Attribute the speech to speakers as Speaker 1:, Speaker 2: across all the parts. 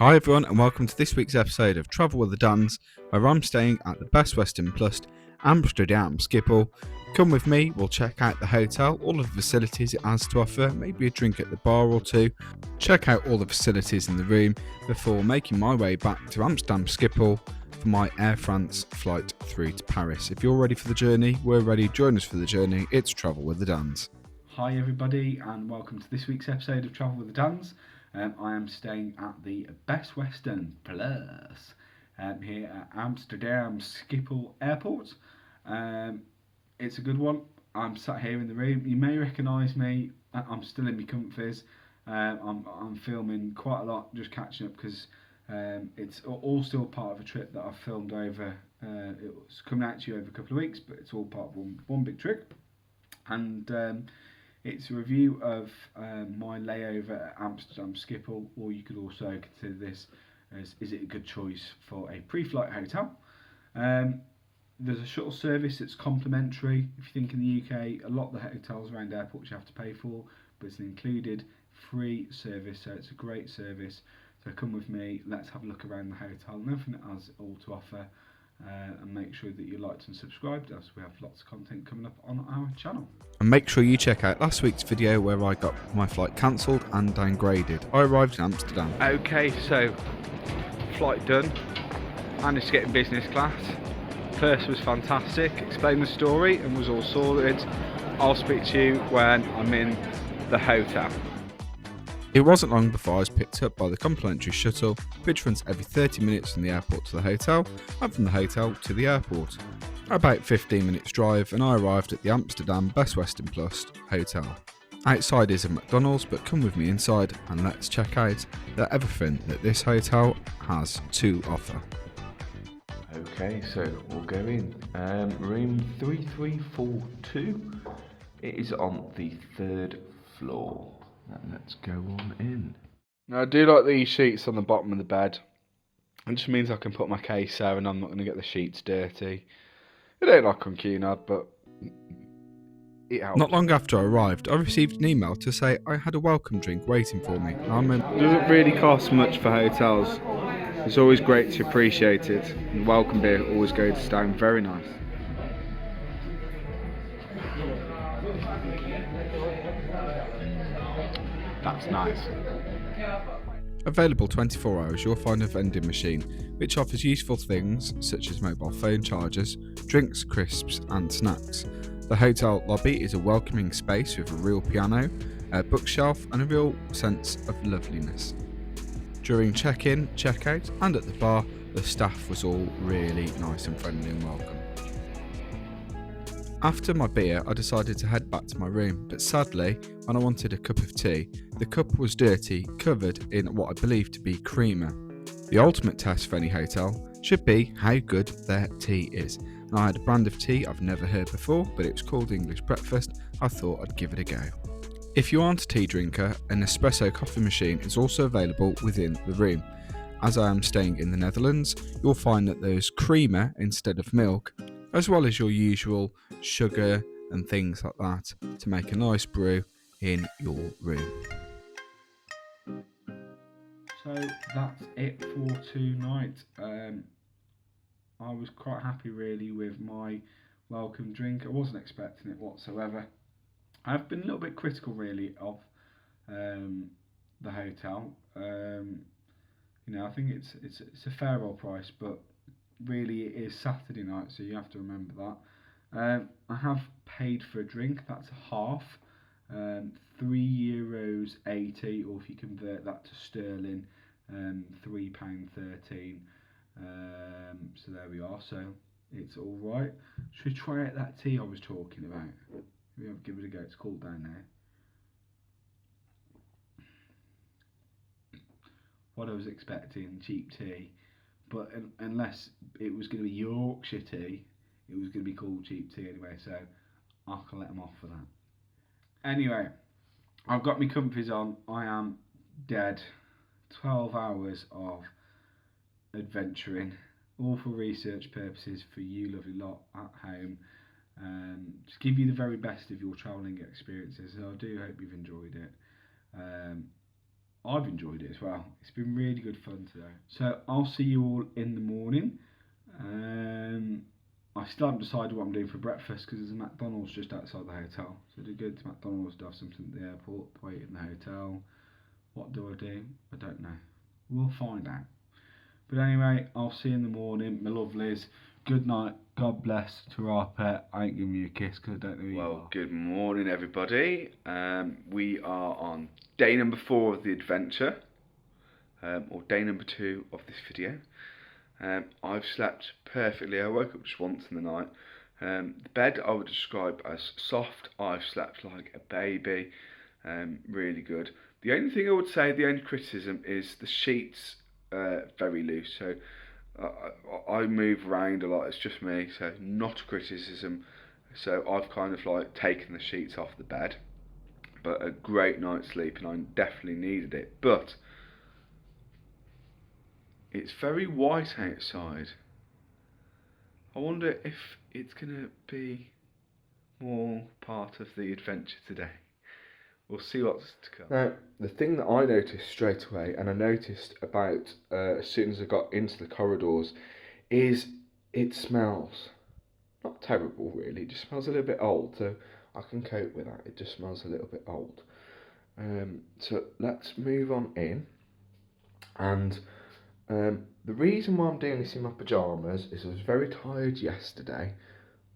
Speaker 1: Hi everyone and welcome to this week's episode of Travel with the Duns, where I'm staying at the Best Western Plus, Amsterdam Schiphol. Come with me, we'll check out the hotel, all of the facilities it has to offer, maybe a drink at the bar or two, check out all the facilities in the room before making my way back to Amsterdam Schiphol for my Air France flight through to Paris. If you're ready for the journey, we're ready, join us for the journey, it's Travel with the Duns.
Speaker 2: Hi everybody and welcome to this week's episode of Travel with the Duns. I am staying at the Best Western Plus here at Amsterdam Schiphol Airport. It's a good one. I'm sat here in the room. You may recognise me. I'm still in my comfies. I'm filming quite a lot, just catching up because it's all still part of a trip that I've filmed over. It was coming out to you over a couple of weeks, but it's all part of one big trip. And it's a review of my layover at Amsterdam Schiphol, or you could also consider this as, is it a good choice for a pre-flight hotel? There's a shuttle service that's complimentary. If you think in the UK, a lot of the hotels around airports you have to pay for, but it's an included free service, so it's a great service. So come with me, let's have a look around the hotel and everything it has all to offer. And make sure that you're liked and subscribed, as we have lots of content coming up on our channel.
Speaker 1: And make sure you check out last week's video where I got my flight cancelled and downgraded. I arrived in Amsterdam.
Speaker 2: Okay, so flight done. Managed to get in business class. First was fantastic, explained the story and was all sorted. I'll speak to you when I'm in the hotel.
Speaker 1: It wasn't long before I was picked up by the complimentary shuttle, which runs every 30 minutes from the airport to the hotel, and from the hotel to the airport. About 15 minutes drive and I arrived at the Amsterdam Best Western Plus hotel. Outside is a McDonald's, but come with me inside and let's check out everything that this hotel has to offer.
Speaker 3: Okay, so we'll go in. Room 3342. It is on the 3rd floor. Let's go on in.
Speaker 2: Now I do like these sheets on the bottom of the bed. It just means I can put my case there and I'm not going to get the sheets dirty. It ain't like on Cunard, but it helps.
Speaker 1: Not long after I arrived, I received an email to say I had a welcome drink waiting for me.
Speaker 2: It doesn't really cost much for hotels. It's always great to appreciate it. And welcome beer always goes down very nice. That's nice.
Speaker 1: Available 24 hours, you'll find a vending machine which offers useful things such as mobile phone chargers, drinks, crisps and snacks. The hotel lobby is a welcoming space with a real piano, a bookshelf and a real sense of loveliness. During check-in, check-out and at the bar, the staff was all really nice and friendly and welcome. After my beer, I decided to head back to my room, but sadly, when I wanted a cup of tea, the cup was dirty, covered in what I believe to be creamer. The ultimate test for any hotel should be how good their tea is. And I had a brand of tea I've never heard before, but it was called English Breakfast. I thought I'd give it a go. If you aren't a tea drinker, an espresso coffee machine is also available within the room. As I am staying in the Netherlands, you'll find that there's creamer instead of milk, as well as your usual sugar and things like that to make a nice brew in your room.
Speaker 2: So that's it for tonight. I was quite happy really with my welcome drink. I wasn't expecting it whatsoever. I've been a little bit critical really of the hotel. I think it's a fair old price, but really it is Saturday night, so you have to remember that. I have paid for a drink. That's a half, €3.80, or if you convert that to sterling, £3.13. So there we are. So it's all right. Should we try out that tea I was talking about? Maybe I'll give it a go. It's cooled down now. What I was expecting, cheap tea, but unless it was going to be Yorkshire tea, it was going to be called cheap tea anyway, so I can let them off for that. Anyway, I've got my comfies on. I am dead. 12 hours of adventuring, all for research purposes for you lovely lot at home. To give you the very best of your travelling experiences. So I do hope you've enjoyed it. I've enjoyed it as well. It's been really good fun today. So I'll see you all in the morning. I still haven't decided what I'm doing for breakfast because there's a McDonald's just outside the hotel. So to go to McDonald's to have something at the airport, wait in the hotel. What do? I don't know. We'll find out. But anyway, I'll see you in the morning, my lovelies. Good night. God bless to our pet. I ain't giving you a kiss because I don't know who you are.
Speaker 3: Good morning, everybody. We are on day number 4 of the adventure, or day number 2 of this video. I've slept perfectly. I woke up just once in the night. The bed I would describe as soft. I've slept like a baby. Really good. The only thing I would say, the only criticism is the sheets very loose. So I move around a lot. It's just me, so not a criticism. So I've kind of like taken the sheets off the bed. But a great night's sleep, and I definitely needed it. But it's very white outside. I wonder if it's going to be more part of the adventure today. We'll see what's to come. Now, the thing that I noticed straight away, and I noticed about as soon as I got into the corridors, is it smells. Not terrible, really. It just smells a little bit old, so I can cope with that. It just smells a little bit old. So let's move on in. And the reason why I'm doing this in my pyjamas is I was very tired yesterday,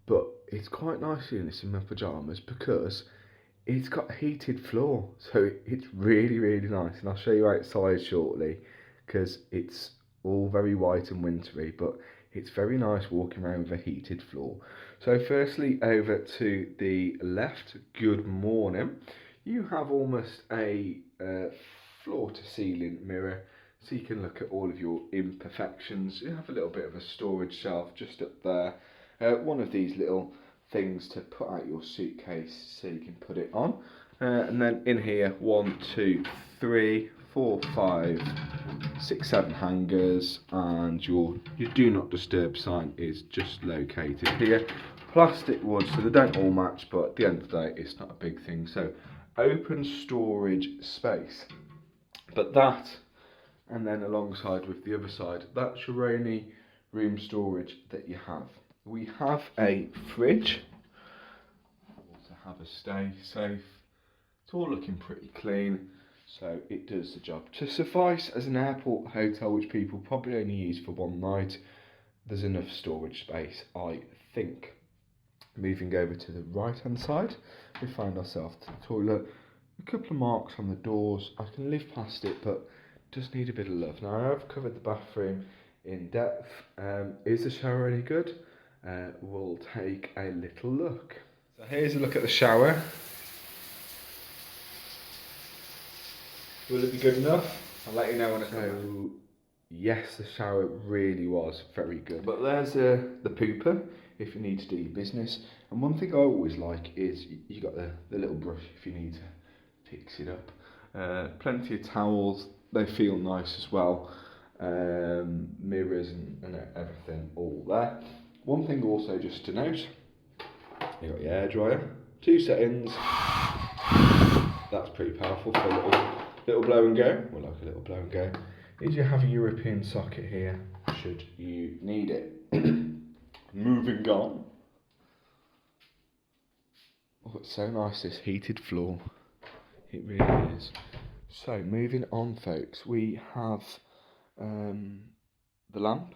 Speaker 3: but it's quite nice doing this in my pyjamas because it's got a heated floor, so it's really, really nice. And I'll show you outside shortly because it's all very white and wintry, but it's very nice walking around with a heated floor. So firstly, over to the left, good morning. You have almost a floor to ceiling mirror, so you can look at all of your imperfections. You have a little bit of a storage shelf just up there. One of these little things to put out your suitcase so you can put it on. And then in here, 1, 2, 3, 4, 5, 6, 7 hangers, and your do not disturb sign is just located here. Plastic wood, so they don't all match, but at the end of the day, it's not a big thing. So open storage space. But that, and then alongside with the other side, that's your only room storage that you have. We have a fridge to have a stay safe. It's all looking pretty clean, so it does the job. To suffice as an airport hotel, which people probably only use for one night, there's enough storage space, I think. Moving over to the right hand side, we find ourselves to the toilet. A couple of marks on the doors. I can live past it, but does need a bit of love. Now I've covered the bathroom in depth. Is the shower any good? We'll take a little look. So here's a look at the shower. Will it be good enough? I'll let you know when I come back. Yes, the shower really was very good. But there's the pooper if you need to do your business. And one thing I always like is you got the little brush if you need to fix it up. Plenty of towels, they feel nice as well. Mirrors and everything all there. One thing also just to note, you got your hairdryer, 2 settings. That's pretty powerful for a little blow and go. Well, like a little blow and go. Is you have a European socket here, should you need it. Moving on. Oh, it's so nice, this heated floor. It really is. So, moving on, folks, we have the lamp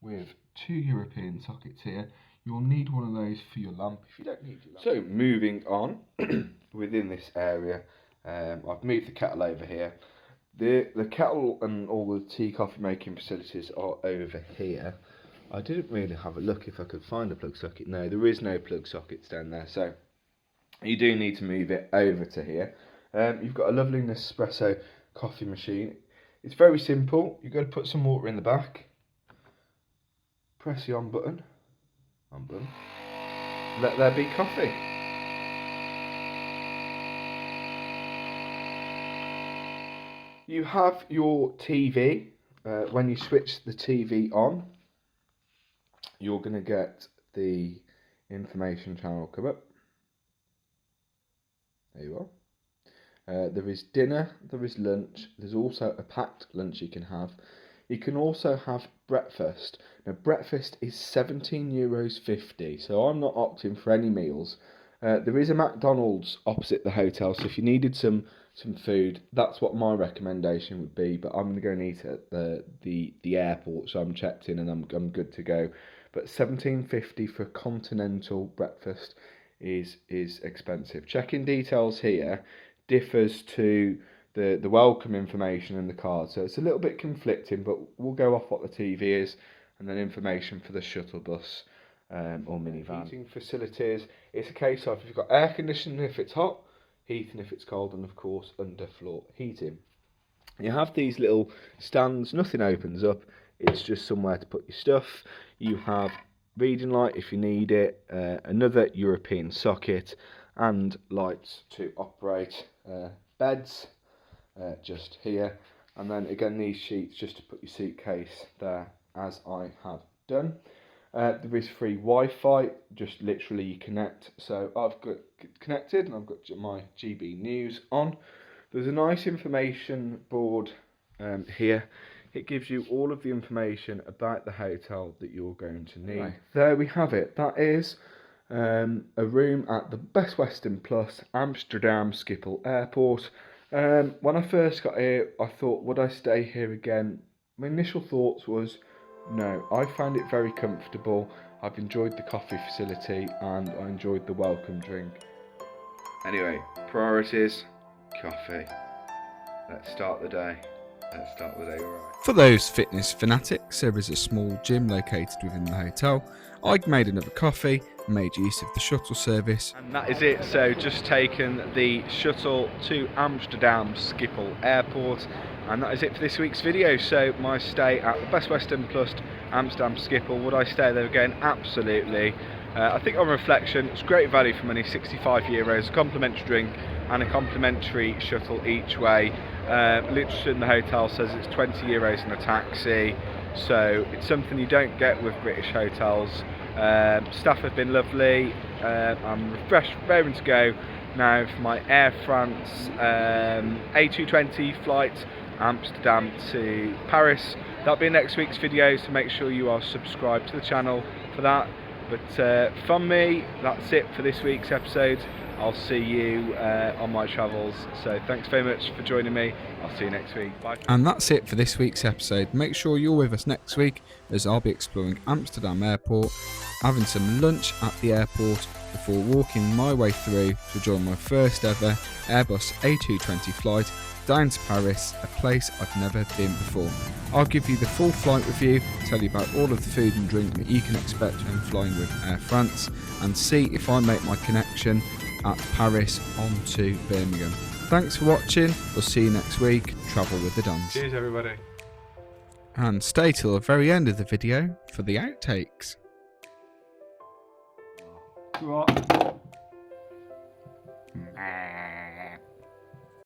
Speaker 3: with 2 European sockets here. You'll need one of those for your lamp if you don't need your lamp. So, moving on, within this area, I've moved the kettle over here. The kettle and all the tea coffee making facilities are over here. I didn't really have a look if I could find a plug socket. No, there is no plug sockets down there, so you do need to move it over to here. You've got a lovely Nespresso coffee machine. It's very simple. You've got to put some water in the back. Press the on button. Let there be coffee. You have your TV. When you switch the TV on, you're going to get the information channel come up. There you are.
Speaker 1: There is dinner, there is lunch, there's also a packed lunch you can have. You can also have breakfast. Now breakfast is €17.50, so I'm not opting for any meals. There is a McDonald's opposite the hotel, so if you needed some food, that's what my recommendation would be. But I'm going to go and eat at the airport, so I'm checked in and I'm good to go. But $17.50 for a continental breakfast is expensive. Check-in details here differs to the welcome information in the card, so it's a little bit conflicting, but we'll go off what the TV is and then information for the shuttle bus or minivan. Heating facilities, it's a case of if you've got air conditioning if it's hot, heating if it's cold, and of course underfloor heating. You have these little stands, nothing opens up, it's just somewhere to put your stuff. You have reading light if you need it, another European socket, and lights to operate beds just here. And then again these sheets just to put your suitcase there, as I have done. There is free Wi-Fi, just literally you connect. So I've got connected and I've got my GB News on. There's a nice information board here. It gives you all of the information about the hotel that you're going to need. Right. There we have it. That is a room at the Best Western Plus, Amsterdam Schiphol Airport. When I first got here, I thought, would I stay here again? My initial thoughts was, no. I found it very comfortable. I've enjoyed the coffee facility and I enjoyed the welcome drink.
Speaker 3: Anyway, priorities, coffee. Let's start the day. Right.
Speaker 1: For those fitness fanatics, there is a small gym located within the hotel. I made another coffee and made use of the shuttle service.
Speaker 3: And that is it, so just taken the shuttle to Amsterdam Schiphol Airport, and that is it for this week's video. So my stay at the Best Western Plus Amsterdam Schiphol, would I stay there again? Absolutely. I think on reflection, it's great value for money, €65, a complimentary drink and a complimentary shuttle each way. Literature in the hotel says it's €20 in a taxi, so it's something you don't get with British hotels. Staff have been lovely. I'm refreshed, raring to go now for my Air France A220 flight, Amsterdam to Paris. That'll be next week's video, so make sure you are subscribed to the channel for that. But from me, that's it for this week's episode. I'll see you on my travels. So thanks very much for joining me. I'll see you next week. Bye.
Speaker 1: And that's it for this week's episode. Make sure you're with us next week as I'll be exploring Amsterdam Airport, having some lunch at the airport before walking my way through to join my first ever Airbus A220 flight down to Paris, a place I've never been before. I'll give you the full flight review, tell you about all of the food and drink that you can expect when flying with Air France, and see if I make my connection at Paris on to Birmingham. Thanks for watching. We'll see you next week. Travel with the Dons.
Speaker 3: Cheers everybody.
Speaker 1: And stay till the very end of the video for the outtakes.
Speaker 2: Right.